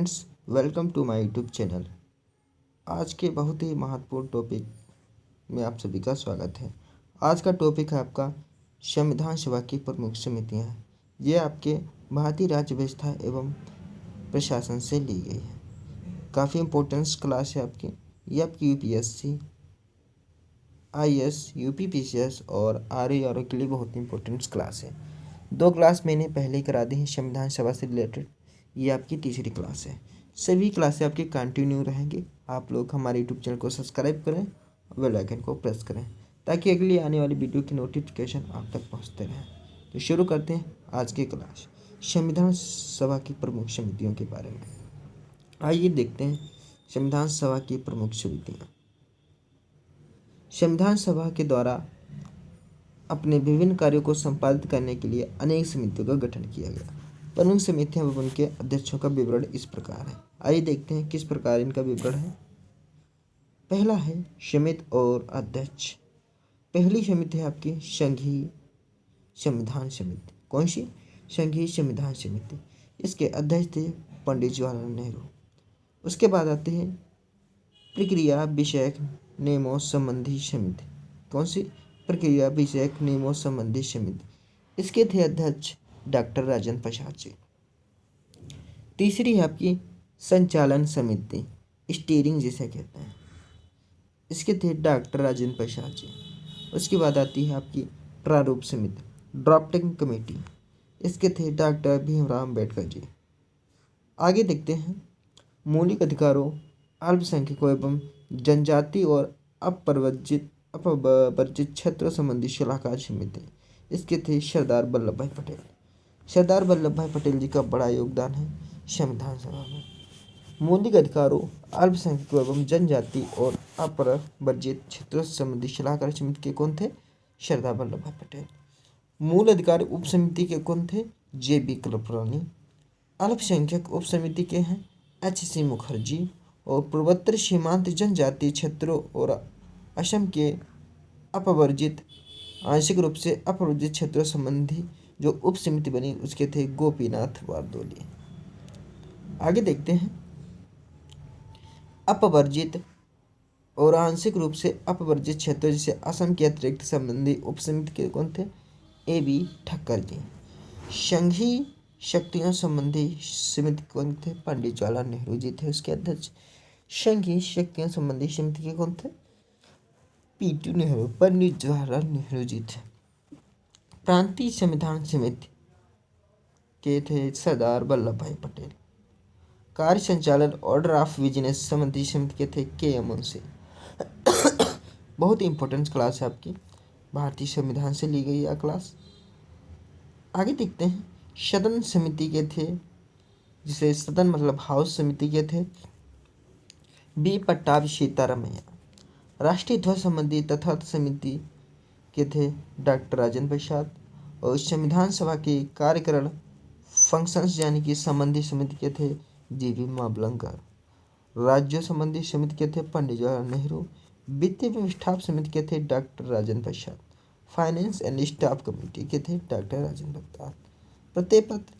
Friends, welcome to my YouTube channel. आज के बहुत ही महत्वपूर्ण टॉपिक में आप सभी का स्वागत है। आज का टॉपिक है आपका संविधान सभा की प्रमुख समितियां हैं। ये आपके भारतीय राज्य व्यवस्था एवं प्रशासन से ली गई है। काफ़ी इम्पोर्टेंस क्लास है आपकी। ये आपकी यूपीएससी, आईएएस, यूपीपीसीएस और आरआरओ के लिए बहुत इंपॉर्टेंट क्लास है। 2 क्लास मैंने पहले ही करा दी है संविधान सभा से रिलेटेड। ये आपकी तीसरी क्लास है। सभी क्लासें आपकी कंटिन्यू रहेंगी। आप लोग हमारे यूट्यूब चैनल को सब्सक्राइब करें और बेल आइकन को प्रेस करें ताकि अगली आने वाली वीडियो की नोटिफिकेशन आप तक पहुंचते रहें। तो शुरू करते हैं आज की क्लास संविधान सभा की प्रमुख समितियों के बारे में। आइए देखते हैं संविधान सभा की प्रमुख समितियाँ। संविधान सभा के द्वारा अपने विभिन्न कार्यों को संपादित करने के लिए अनेक समितियों का गठन किया गया। प्रमुख समितियां एवं उनके अध्यक्षों का विवरण इस प्रकार है। आइए देखते हैं किस प्रकार इनका विवरण है। पहला है समिति और अध्यक्ष। पहली समिति है आपकी संघीय संविधान समिति। कौन सी? संघीय संविधान समिति। इसके अध्यक्ष थे पंडित जवाहरलाल नेहरू। उसके बाद आते हैं प्रक्रिया विषयक नियमों संबंधी समिति। कौन सी? प्रक्रिया विषयक नियमों संबंधी समिति। इसके थे अध्यक्ष डॉक्टर राजेंद्र प्रसाद जी। तीसरी है आपकी संचालन समिति, स्टीयरिंग जिसे कहते हैं। इसके थे डॉक्टर राजेंद्र प्रसाद जी। उसके बाद आती है आपकी प्रारूप समिति, ड्राफ्टिंग कमेटी। इसके थे डॉक्टर भीमराव अम्बेडकर जी। आगे देखते हैं मौलिक अधिकारों, अल्पसंख्यकों एवं जनजाति और अपवर्जित क्षेत्रों संबंधी सलाहकार समिति। इसके थे सरदार वल्लभ भाई पटेल। सरदार वल्लभ भाई पटेल जी का बड़ा योगदान है संविधान सभा में। मौलिक अधिकारों, अल्पसंख्यकों एवं जनजाति और अपवर्जित क्षेत्रों से संबंधी सलाहकार समिति के कौन थे? सरदार वल्लभ भाई पटेल। मूल अधिकार उप समिति के कौन थे? जे.बी. कृपलानी। अल्पसंख्यक उप समिति के हैं H.C. मुखर्जी। और पूर्वोत्तर सीमांत जनजातीय क्षेत्रों और असम के अपवर्जित आंशिक रूप से अपवर्जित क्षेत्रों संबंधी जो उप समिति बनी उसके थे गोपीनाथ बारदोली। आगे देखते हैं अपवर्जित और आंशिक रूप से अपवर्जित क्षेत्रों जैसे असम के अतिरिक्त संबंधी उप समिति के कौन थे? A.B. ठक्कर जी। संघीय शक्तियों संबंधी समिति कौन थे? पंडित जवाहरलाल नेहरू जी थे उसके अध्यक्ष। संघीय शक्तियों संबंधी समिति के कौन थे? P.T. नेहरू, पंडित जवाहरलाल नेहरू जी थे। प्रांतीय संविधान समिति के थे सरदार वल्लभ भाई पटेल। कार्य संचालन ऑर्डर ऑफ बिजनेस संबंधी समिति के थे K.M. मुंशी। बहुत ही इंपॉर्टेंट क्लास है आपकी, भारतीय संविधान से ली गई यह क्लास। आगे देखते हैं सदन समिति के थे, जिसे सदन मतलब हाउस समिति के थे B. पट्टाभी सीतारामैया। राष्ट्रीय ध्वज संबंधी तथा समिति के थे डॉक्टर राजेंद्र प्रसाद। और संविधान सभा के कार्यकरण फंक्शंस यानी कि संबंधी समिति के थे G.V. मावलंकर। राज्यों संबंधी समिति के थे पंडित जवाहरलाल नेहरू। वित्तीय व्यवस्था समिति के थे doctor Rajendra Prasad. Finance and staff committee के थे डॉक्टर राजेंद्र प्रसाद। प्रत्ययपत्र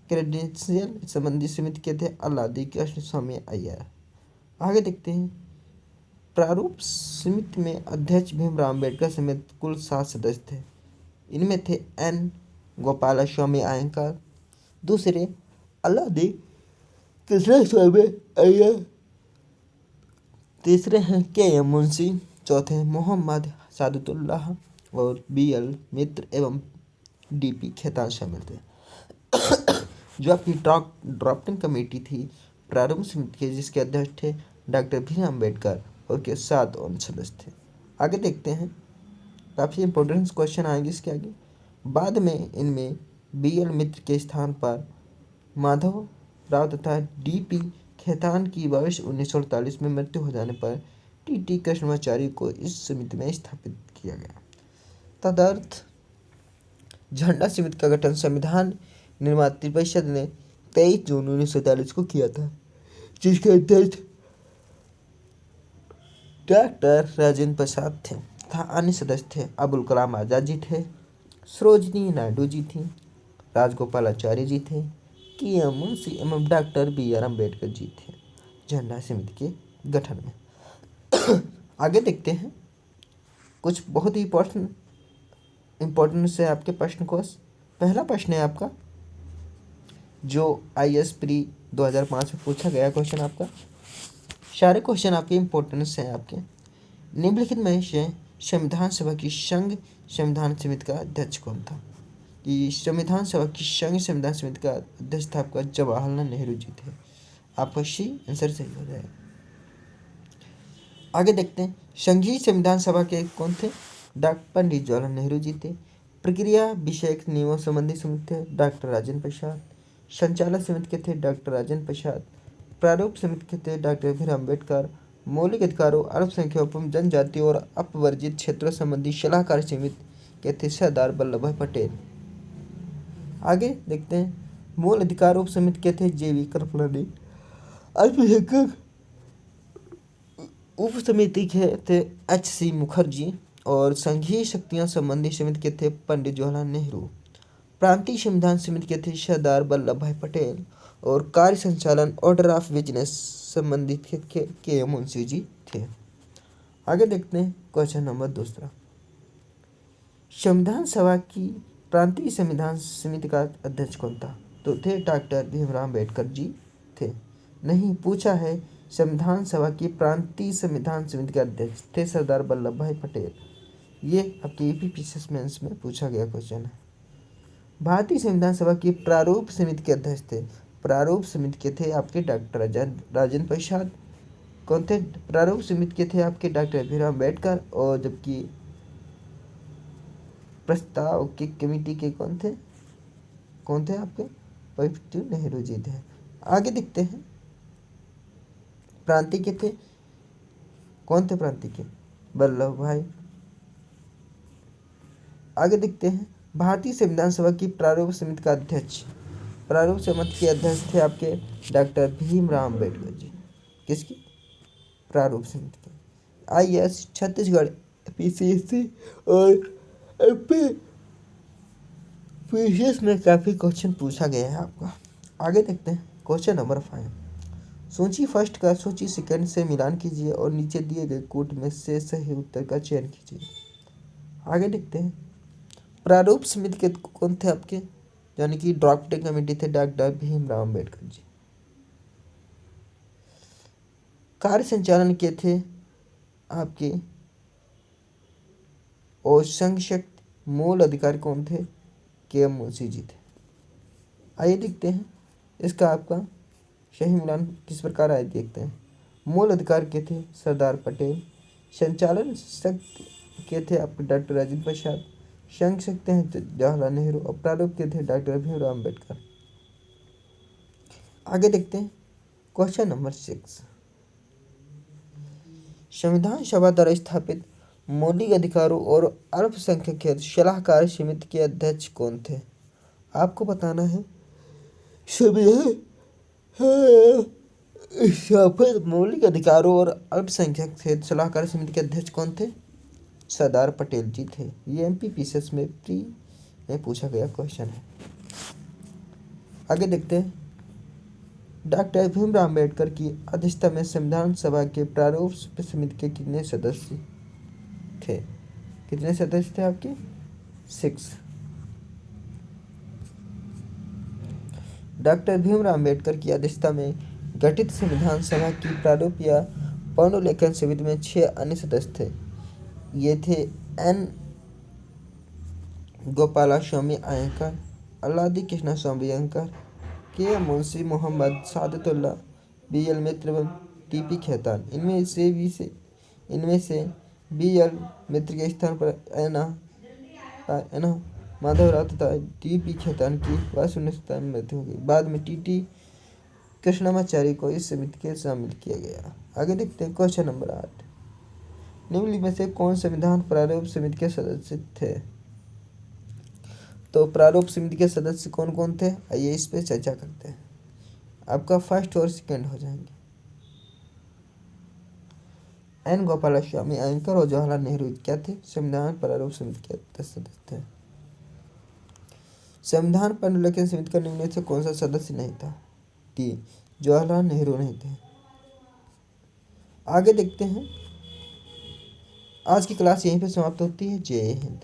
क्रेडेंशियल संबंधी समिति के थे अल्लादी कृष्ण स्वामी अय्यर। आगे देखते हैं प्रारूप समिति में अध्यक्ष भीमराव अम्बेडकर समेत कुल 7 सदस्य थे। इनमें थे N. गोपालस्वामी अयंगार, दूसरे अल्लादी कृष्ण स्वामी अय्यर, तीसरे हैं K.M. मुंशी, चौथे मोहम्मद सादुल्लाह और B.L. मित्र एवं D.P. खेतान शामिल थे। जो आपकी ड्राफ्टिंग कमेटी थी प्रारूप समिति के, जिसके अध्यक्ष थे डॉक्टर भीमराव अम्बेडकर और के 7 और सदस्य थे। आगे देखते हैं काफ़ी इंपॉर्टेंट क्वेश्चन आएंगे इसके आगे। बाद में इनमें B.L. मित्र के स्थान पर माधव राव तथा D.P. खेतान की वर्ष 1948 में मृत्यु हो जाने पर T.T. कृष्णमाचार्य को इस समिति में स्थापित किया गया। तदर्थ झंडा समिति का गठन संविधान निर्मात्री परिषद ने 23 जून 1947 को किया था, जिसके अध्यक्ष डॉक्टर राजेंद्र प्रसाद थे तथा अन्य सदस्य थे अबुल कलाम आज़ाद जी थे, सरोजिनी नायडू जी थी, राजगोपालाचारी जी थे, के एम मुंशी एवं doctor B are Ambedkar ji थे झंडा समिति के गठन में। आगे देखते हैं कुछ बहुत ही इम्पोर्टेंट से आपके प्रश्न को। पहला प्रश्न है आपका जो IAS प्री 2005 में पूछा गया क्वेश्चन आपका। सारे क्वेश्चन आपके इम्पोर्टेंस हैं आपके। निम्नलिखित में से संविधान सभा की संघ संविधान समिति का अध्यक्ष कौन था? कि संविधान सभा की संघ संविधान समिति का अध्यक्ष था आपका जवाहरलाल नेहरू जी थे। आपका सी आंसर सही हो जाएगा। आगे देखते हैं संघीय संविधान सभा के कौन थे? डॉक्टर पंडित जवाहरलाल नेहरू जी थे। प्रक्रिया विषयक नियमों संबंधी समिति थे डॉक्टर राजेंद्र प्रसाद। संचालक समिति के थे डॉक्टर राजेंद्र प्रसाद। प्रारूप समिति के थे डॉक्टर भीमराव अम्बेडकर। मौलिक अधिकारों अल्पसंख्यकों जनजाति और अपवर्जित क्षेत्रों संबंधी सलाहकार समिति के थे सरदार वल्लभ भाई पटेल। आगे देखते हैं मूल अधिकार उप समिति के थे JV कृपलानी। अल्पसंख्यक उप समिति के थे HC मुखर्जी और संघीय शक्तियां संबंधी समिति के थे पंडित जवाहरलाल नेहरू। प्रांतीय संविधान समिति के थे सरदार वल्लभ भाई पटेल और कार्य संचालन ऑर्डर ऑफ बिजनेस संबंधित के एम मुंशी जी थे। आगे देखते हैं क्वेश्चन नंबर दूसरा। संविधान सभा की प्रांतीय संविधान समिति का अध्यक्ष कौन था? तो थे डॉक्टर भीमराव अम्बेडकर जी थे। नहीं, पूछा है संविधान सभा की प्रांतीय संविधान समिति के अध्यक्ष थे सरदार वल्लभ भाई पटेल। ये आपके UPPSC मेंस में पूछा गया क्वेश्चन है। भारतीय संविधान सभा की प्रारूप समिति के अध्यक्ष थे। प्रारूप समिति के थे आपके डॉक्टर राजेंद्र प्रसाद। कौन थे? प्रारूप समिति के थे आपके डॉक्टर भीमराव अम्बेडकर और जबकि प्रस्ताव की कमेटी के कौन थे आपके? पंडित नेहरू जी थे। आगे देखते हैं प्रांतीय के थे कौन थे? प्रांतीय के वल्लभ भाई। आगे देखते हैं भारतीय संविधान सभा की प्रारूप समिति का अध्यक्ष। प्रारूप समिति के अध्यक्ष थे आपके डॉक्टर भीमराव अम्बेडकर जी। किसकी? प्रारूप समिति के। IAS छत्तीसगढ़ PCSC और PCS में काफ़ी क्वेश्चन पूछा गया है आपका। आगे देखते हैं क्वेश्चन नंबर 5। सूची फर्स्ट का सूची सेकंड से मिलान कीजिए और नीचे दिए गए कोट में से सही उत्तर का चयन कीजिए। आगे देखते हैं प्रारूप समिति के कौन थे आपके? यानी कि ड्राफ्टिंग कमेटी थे डॉक्टर भीमराव अम्बेडकर जी। कार्य संचालन के थे आपके और संघ शक्ति मूल अधिकारी कौन थे? KM मुंशी जी थे। आइए देखते हैं इसका आपका सही मिलान किस प्रकार आए देखते हैं। मूल अधिकार के थे सरदार पटेल। संचालन शक्ति के थे आपके डॉक्टर राजेंद्र प्रसाद। संघ शक्ति हैं जवाहरलाल नेहरू और प्रारूप के थे डॉक्टर भीमराव अम्बेडकर। आगे देखते हैं क्वेश्चन नंबर 6। संविधान सभा द्वारा स्थापित मौलिक अधिकारों और अल्पसंख्यक सलाहकार समिति के अध्यक्ष कौन थे? आपको बताना है संविधान स्थापित मौलिक अधिकारों और अल्पसंख्यक सलाहकार समिति के अध्यक्ष कौन थे? सरदार पटेल जी थे। ये MPPSC में प्री में पूछा गया क्वेश्चन है। आगे देखते हैं डॉक्टर भीमराव अम्बेडकर की अध्यक्षता में संविधान सभा के प्रारूप समिति के कितने सदस्य थे? कितने सदस्य थे आपके? 6। डॉक्टर भीमराव अम्बेडकर की अध्यक्षता में गठित संविधान सभा की प्रारूप या पुनर्लेखन समिति में 6 अन्य सदस्य थे। ये थे N गोपालास्वामी अयंगर, अल्लादी कृष्णा स्वामी अयंगर, KM मुंशी, मोहम्मद सादतुल्लाह, BL मित्र एवं TP खेतान। इनमें से BL मित्र के स्थान पर एना माधवराव तथा TP खेतान की वर्ष 1997 में मृत्यु हो गई। बाद में TT कृष्णमाचारी को इस समिति के शामिल किया गया। आगे देखते हैं क्वेश्चन नंबर 8। निम्नलिखित में से कौन संविधान प्रारूप समिति के सदस्य थे? तो प्रारूप समिति के सदस्य कौन कौन थे? आइए इस पे चर्चा करते हैं। आपका फर्स्ट और सेकंड हो जाएंगे। N गोपालास्वामी अयंगर और जवाहरलाल नेहरू क्या थे? संविधान प्रारूप समिति के सदस्य थे। संविधान पर अनुलेखन समिति का निम्नलिखित से कौन सा सदस्य नहीं था? डी जवाहरलाल नेहरू नहीं थे। आगे देखते हैं। आज की क्लास यहीं पे समाप्त होती है। जय हिंद।